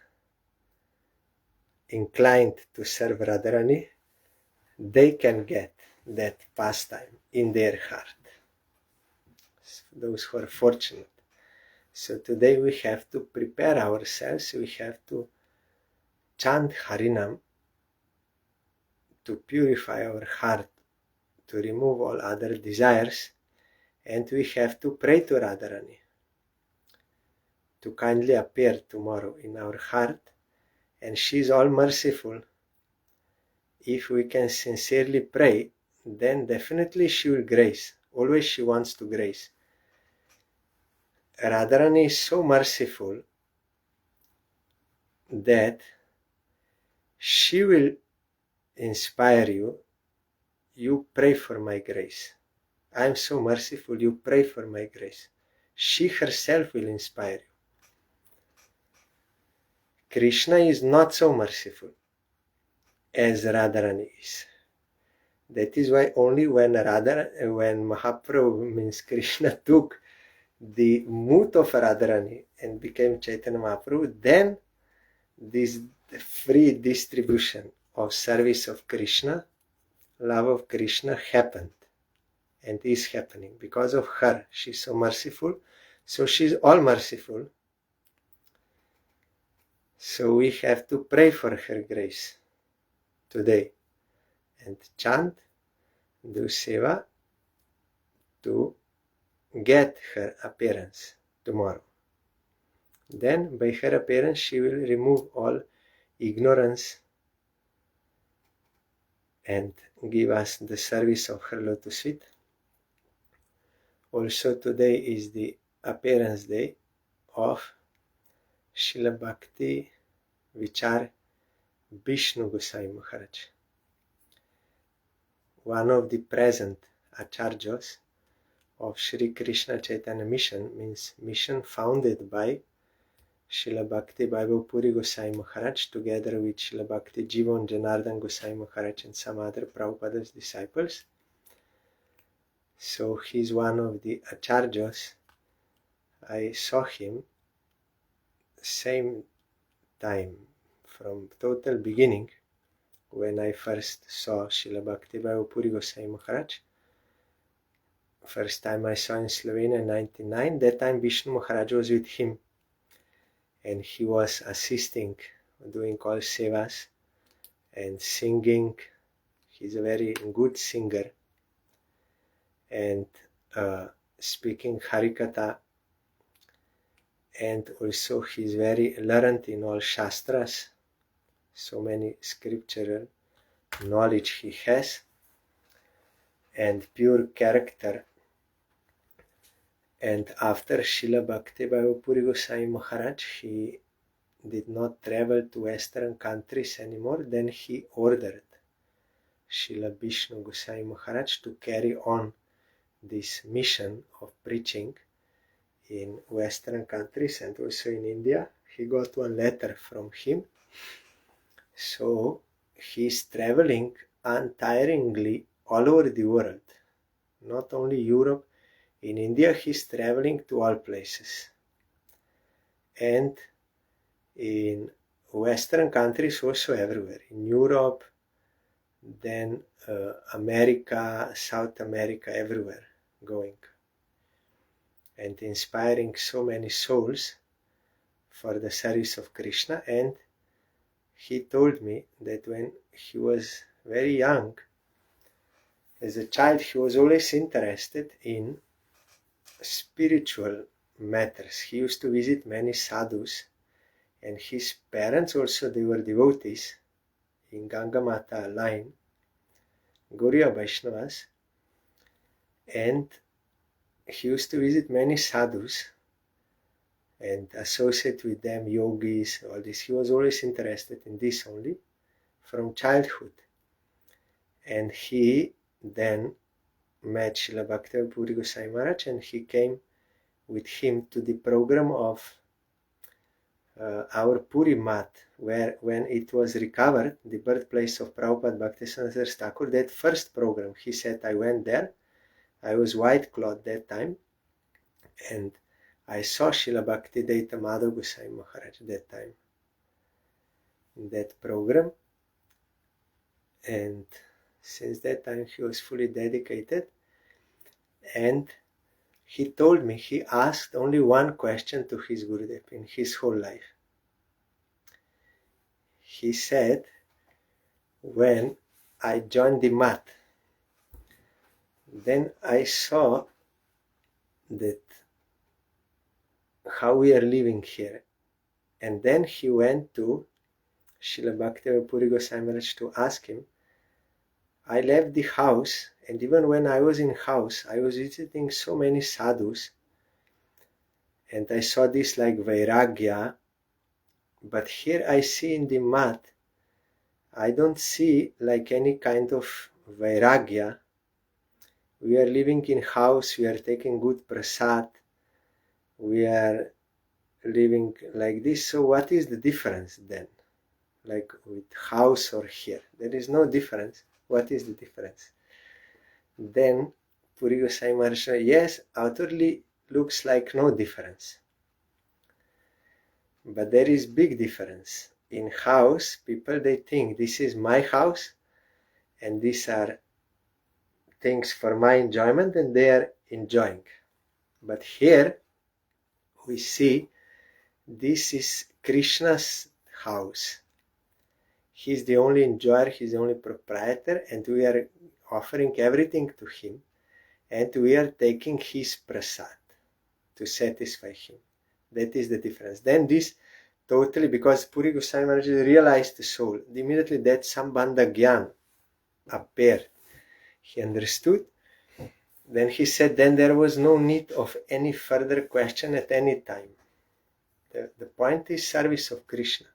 inclined to serve Radharani, they can get that pastime in their heart. So those who are fortunate. So today we have to prepare ourselves, we have to chant Harinam to purify our heart, to remove all other desires, and we have to pray to Radharani to kindly appear tomorrow in our heart, and she is all merciful. If we can sincerely pray, then definitely she will grace. Always she wants to grace. Radharani is so merciful that she will inspire you. You pray for my grace. I am so merciful, you pray for my grace. She herself will inspire you. Krishna is not so merciful as Radharani is. That is why only when Mahaprabhu, means Krishna, took the mood of Radharani and became Chaitanya Mahaprabhu, then this free distribution of service of Krishna, love of Krishna happened and is happening because of her. She's so merciful, so she's all merciful. So we have to pray for her grace today and chant, do seva to get her appearance tomorrow. Then by her appearance she will remove all ignorance and give us the service of her lotus feet. Also today is the appearance day of Srila Bhakti Vichar Vishnu Gosai Maharaj, one of the present acharyas of Sri Krishna Chaitanya Mission, means mission founded by Srila Bhakti Vaibhav Puri Gosai Maharaj together with Srila Bhakti Jivan Janardhan Gosai Maharaj and some other Prabhupada's disciples. So he is one of the acharyas. I saw him same time from total beginning when I first saw Srila Bhakti Vaibhav Puri Gosai Maharaj. First time I saw in Slovenia in 1999, that time Vishnu Maharaj was with him and he was assisting, doing all sevas and singing. He's a very good singer and speaking Harikatha, and also he's very learned in all shastras, so many scriptural knowledge he has, and pure character. And after Srila Bhakti Vaibhav Puri Gosai Maharaj, he did not travel to Western countries anymore. Then he ordered Srila Vishnu Gosai Maharaj to carry on this mission of preaching in Western countries and also in India. He got one letter from him. So he's traveling untiringly all over the world, not only Europe. In India he's traveling to all places, and in Western countries also everywhere, in Europe, then America, South America, everywhere going and inspiring so many souls for the service of Krishna. And he told me that when he was very young, as a child, he was always interested in spiritual matters. He used to visit many sadhus, and his parents also, they were devotees in Ganga Mata line, Gauriya Vaishnavas, and he used to visit many sadhus and associate with them, yogis, all this. He was always interested in this only from childhood. And he then met Srila Bhakti Puri Gosai Maharaj, and he came with him to the program of our Puri Mat, where when it was recovered, the birthplace of Prabhupada Bhaktisiddhanta Thakur, that first program, he said, I went there, I was white clothed that time, and I saw Srila Bhakti Daita Madhav Gosai Maharaj that time in that program, and since that time he was fully dedicated. And he told me he asked only one question to his Gurudev in his whole life. he said, when I joined the mat, then I saw that how we are living here. And then he went to Srila Bhaktivinoda Puri Goswami Maharaj to ask him. I left the house, and even when I was in house, I was visiting so many sadhus, and I saw this like vairagya, but here I see in the mat, I don't see like any kind of vairagya. We are living in house, we are taking good prasad, we are living like this, so what is the difference then? Like with house or here? There is no difference. What is the difference? Then Puri Goswami Maharaj said, yes, outwardly looks like no difference. But there is big difference. In house, people, they think this is my house and these are things for my enjoyment and they are enjoying. But here we see this is Krishna's house. He's the only enjoyer, he's the only proprietor, and we are offering everything to him, and we are taking his prasad to satisfy him. That is the difference. Then this totally, because Puri Goswami Maharaj realized the soul, immediately that Sambandha Gyan appeared. He understood. Then he said, then there was no need of any further question at any time. The point is service of Krishna.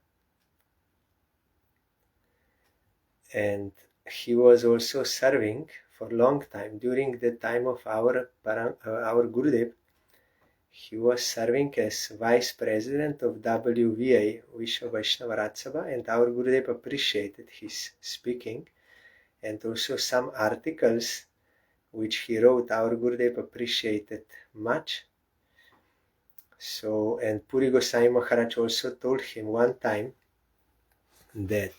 And he was also serving for a long time. During the time of our Gurudev, he was serving as vice president of WVA, Vishwa Vaishnava Raj Sabha, and our Gurudev appreciated his speaking, and also some articles which he wrote, our Gurudev appreciated much. So, and Puri Goswami Maharaj also told him one time that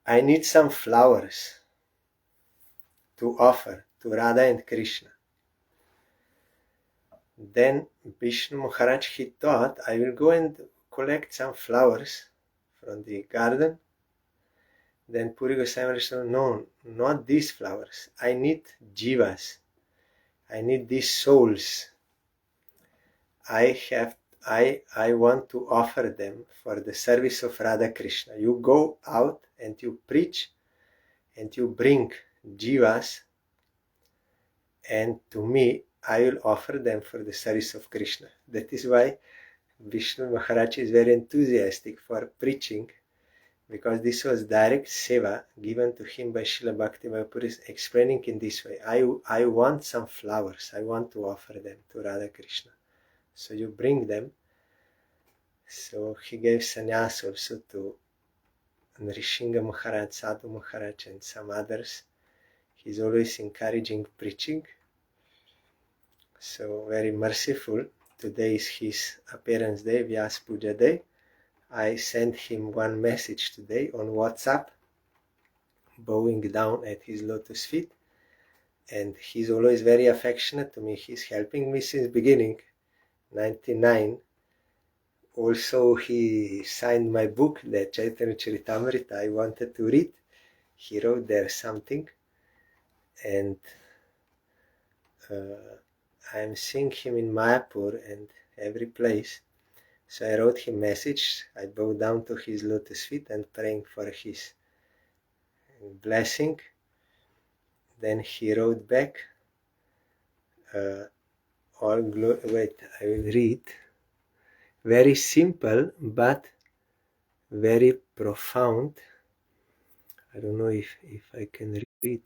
I need some flowers to offer to Radha and Krishna. Then Vishnu Maharaj, he thought, I will go and collect some flowers from the garden. Then Puri Goswami Maharaj said, no, not these flowers. I need jivas. I need these souls. I want to offer them for the service of Radha Krishna. You go out and you preach and you bring jivas, and to me I will offer them for the service of Krishna. That is why Vishnu Maharaj is very enthusiastic for preaching, because this was direct seva given to him by Srila Bhaktivinoda Puri, explaining in this way, I want some flowers, I want to offer them to Radha Krishna. So you bring them. So he gave sannyas also to Nrishinga Maharaj, Sadhu Maharaj, and some others. He's always encouraging preaching. So very merciful. Today is his appearance day, Vyas Puja day. I sent him one message today on WhatsApp, bowing down at his lotus feet. And he's always very affectionate to me. He's helping me since beginning, 99. Also, he signed my book, the Chaitanya Charitamrita. I wanted to read. He wrote there something. And I'm seeing him in Mayapur and every place. So I wrote him message. I bowed down to his lotus feet and praying for his blessing. Then he wrote back, wait, I will read. Very simple, but very profound. I don't know if I can read.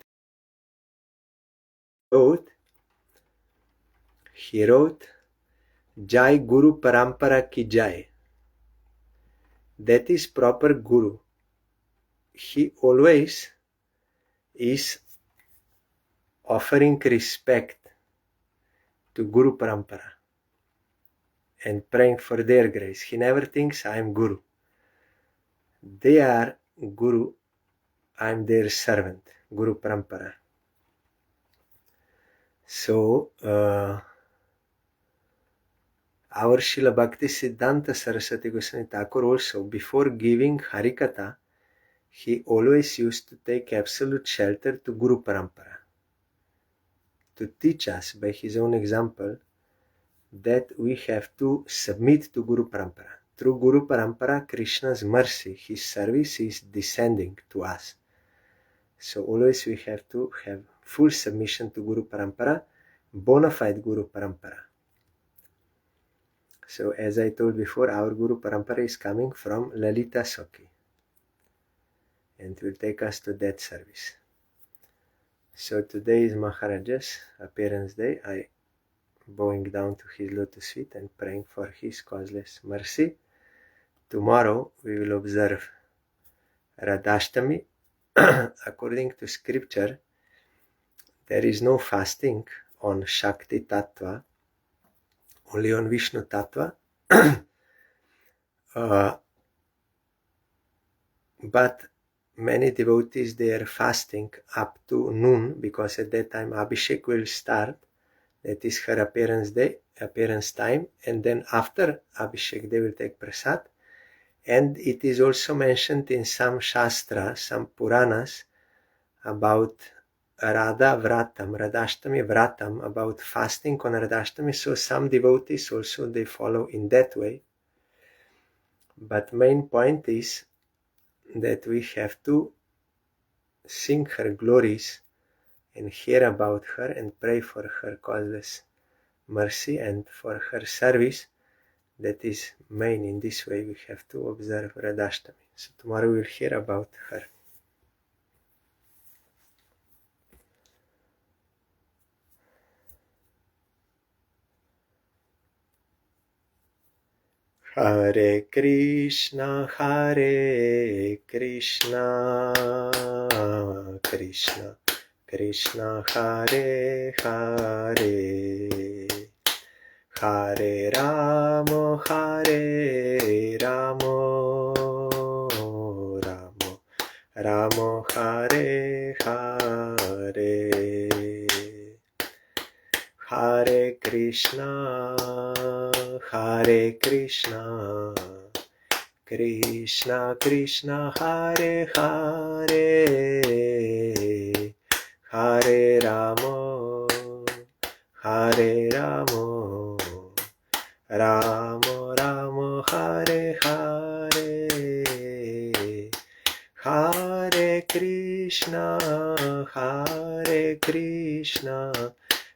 He wrote, Jai Guru Parampara Ki Jai. That is proper Guru. He always is offering respect to Guru Parampara and praying for their grace. He never thinks I am Guru. They are Guru, I am their servant, Guru Parampara. So Our Srila Bhakti Siddhanta Saraswati Goswami Thakur also, before giving Harikatha, he always used to take absolute shelter to Guru Parampara, to teach us by his own example that we have to submit to Guru Parampara. Through Guru Parampara, Krishna's mercy, his service is descending to us. So always we have to have full submission to Guru Parampara, bona fide Guru Parampara. So as I told before, our Guru Parampara is coming from Lalita Sakhi, and will take us to that service. So today is Maharaja's appearance day. I bowing down to his lotus feet and praying for his causeless mercy. Tomorrow we will observe Radhashtami. According to scripture, there is no fasting on Shakti Tattva, only on Vishnu Tattva. But many devotees, they are fasting up to noon, because at that time Abhishek will start. That is her appearance time, and then after Abhishek they will take prasad. And it is also mentioned in some Shastra, some Puranas, about Radha Vratam, Radhashtami Vratam, about fasting on Radhashtami. So some devotees also, they follow in that way. But main point is that we have to sing her glories and hear about her and pray for her causeless mercy and for her service. That is main. In this way we have to observe Radhashtami. So tomorrow we'll hear about her. Hare Krishna, Krishna Krishna, Hare Hare, Hare Ramo, Ramo Hare Hare, Hare Krishna, Krishna Krishna, Hare Hare, Hare Ramo, Ramo Hare Hare, Hare Krishna,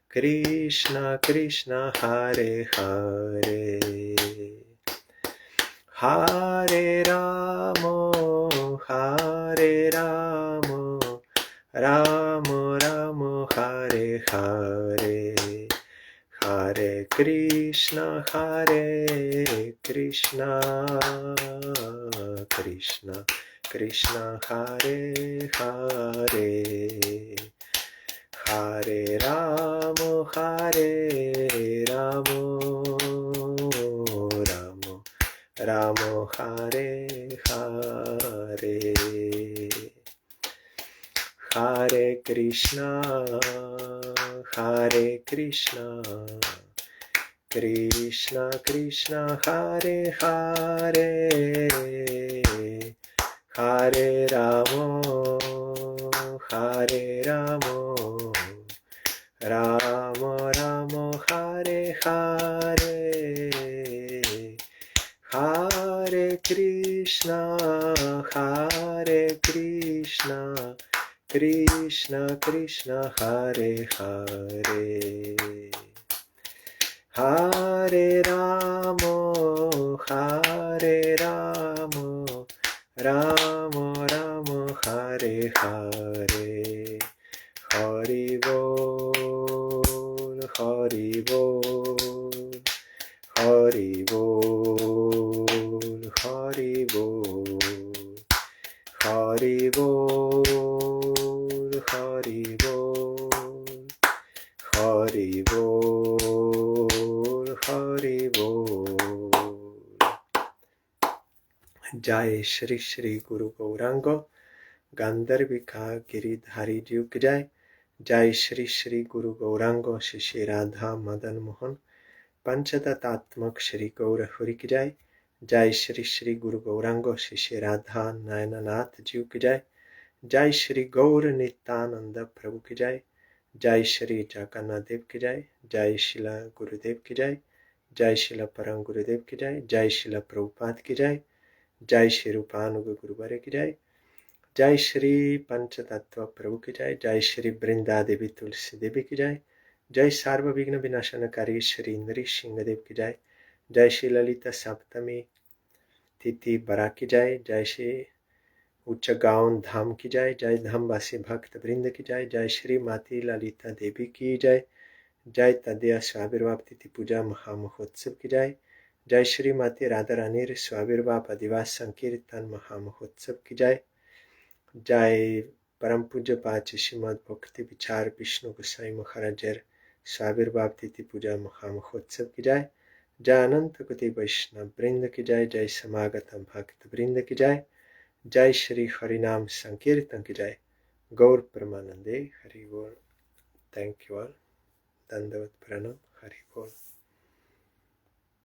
Krishna Krishna, Hare Hare, Hare Ramo, Ramo Hare Hare, Hare Krishna, Krishna Hare Hare, Hare Ramo, Ramo Hare Hare, Hare Krishna, Krishna Hare Hare, Hare Ramo, Ramo Hare Hare, Hare Krishna, Krishna Hare Hare, Hare Ramo, Ramo Hare Hare, Hari Bol, Hari Bol, Hari Bol, Hari Bol, Hari Bol, Hari Bol, Hari Bol, Hari Bol. Jai Shri Shri Guru Gaurango Gandharvika Giridhari Ji ki Jai. Jai Shri Shri Guru Gaurango Shri Radha Madan Mohan पंचतत्वात्मक Shri Gaur Hari की जय। जय श्री श्री गुरु गौरांग शिष्य राधा नयननाथ जीव की जय। जय श्री गौर नित्यानंद प्रभु की जय। जय श्री जगन्नाथ देव की जय। जय शिला गुरुदेव की जय। जय शिला परम गुरुदेव की जय। जय शिला प्रभुपाद की जय। जय श्री रूपानुग गुरुवर की जय। जय श्री पंचतत्व प्रभु की जय। जय श्री वृंदा देवी तुलसी देवी की जय। जय सर्वविघ्न विनाशनकारी श्री नृसिंह देव की जय। जय श्री ललिता सप्तमी तिथि बरा की जय। जय श्री उच्च गाउन धाम की जय। जय धामवासी भक्त वृंद की जय। जय श्री माती ललिता देवी की जय। जय तदया स्वाविर्भाव तिथि पूजा महामहोत्सव की जय। जय श्री माती राधा रानी स्वाविर्भाव अधिवास संकीर्तन महामहोत्सव की जय। जय परम पूज्य पाच श्रीमद भक्ति विचार विष्णु गोसाई महाराज स्वाविर्भाव तिथि पूजा महामहोत्सव की जय। जय अनंत कोटि वैष्णव वृंद की जय। जय समागत भक्त वृंद की जय। जय श्री हरिनाम संकीर्तन की जय। गौर परमानंदे हरि बोल। Thank you all. दंडवत प्रणम। हरि बोल।